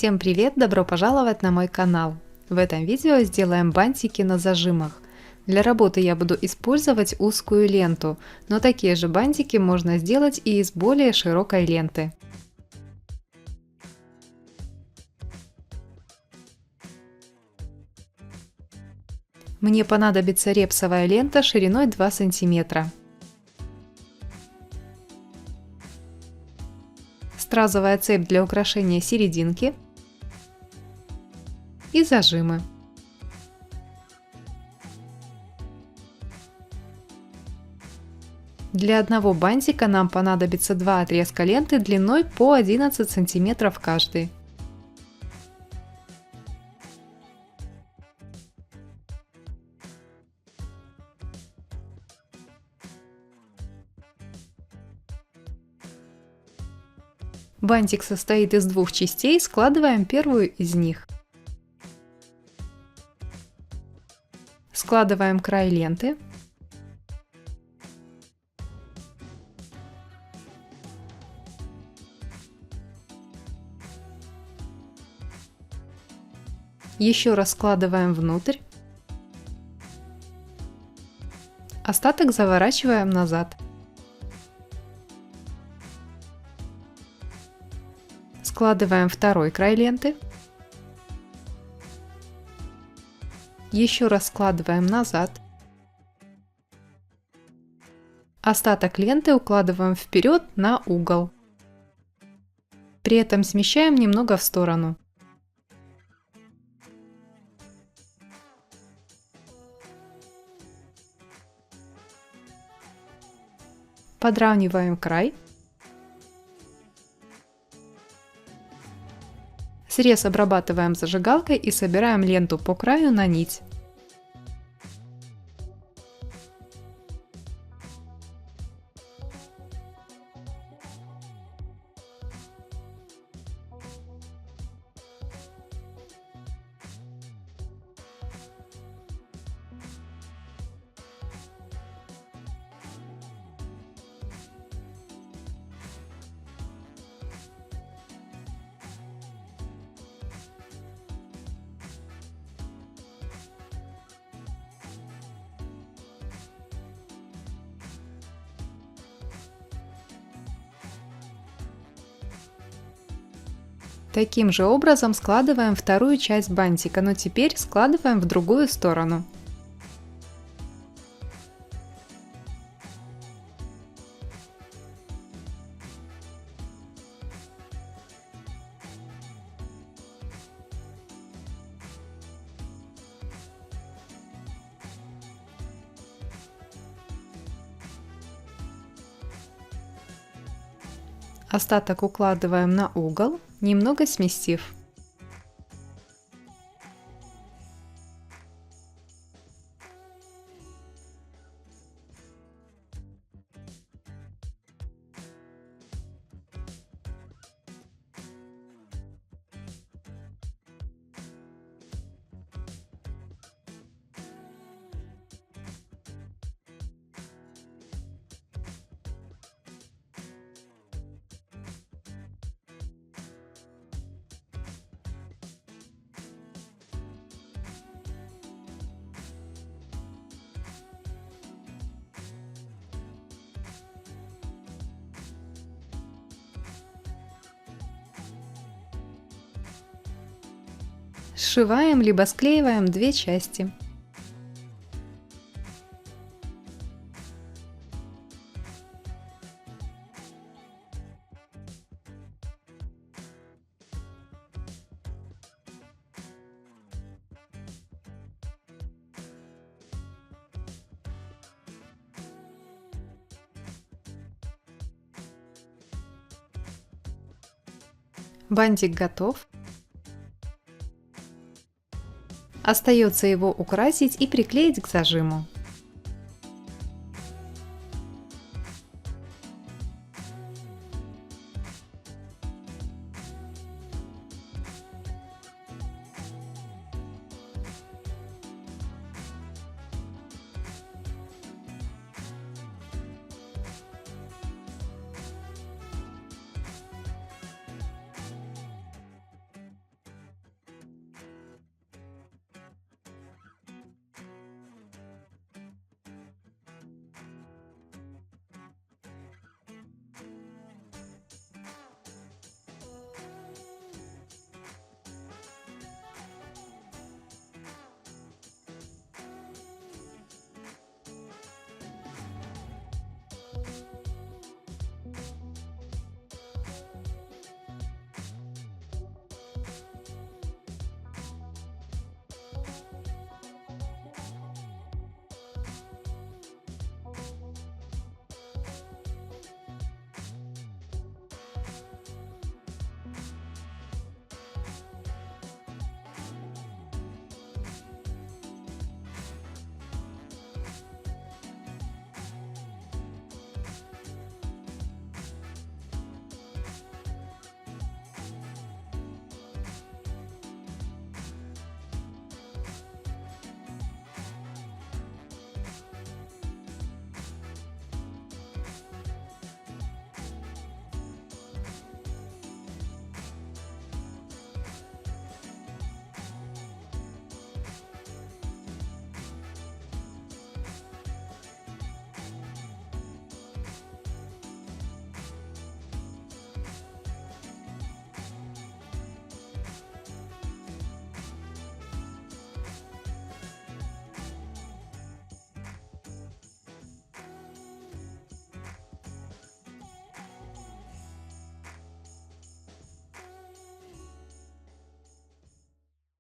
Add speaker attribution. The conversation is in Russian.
Speaker 1: Всем привет! Добро пожаловать на мой канал! В этом видео сделаем бантики на зажимах. Для работы я буду использовать узкую ленту, но такие же бантики можно сделать и из более широкой ленты. Мне понадобится репсовая лента шириной 2 см. Стразовая цепь для украшения серединки и зажимы. Для одного бантика нам понадобится два отрезка ленты длиной по 11 см каждый. Бантик состоит из двух частей, складываем первую из них. Складываем край ленты. Еще раз складываем внутрь. Остаток заворачиваем назад. Складываем второй край ленты. Еще раз складываем назад. Остаток ленты укладываем вперед на угол. При этом смещаем немного в сторону. Подравниваем край. Срез обрабатываем зажигалкой и собираем ленту по краю на нить. Таким же образом складываем вторую часть бантика, но теперь складываем в другую сторону. Остаток укладываем на угол, немного сместив. Сшиваем либо склеиваем две части. Бантик готов. Остается его украсить и приклеить к зажиму.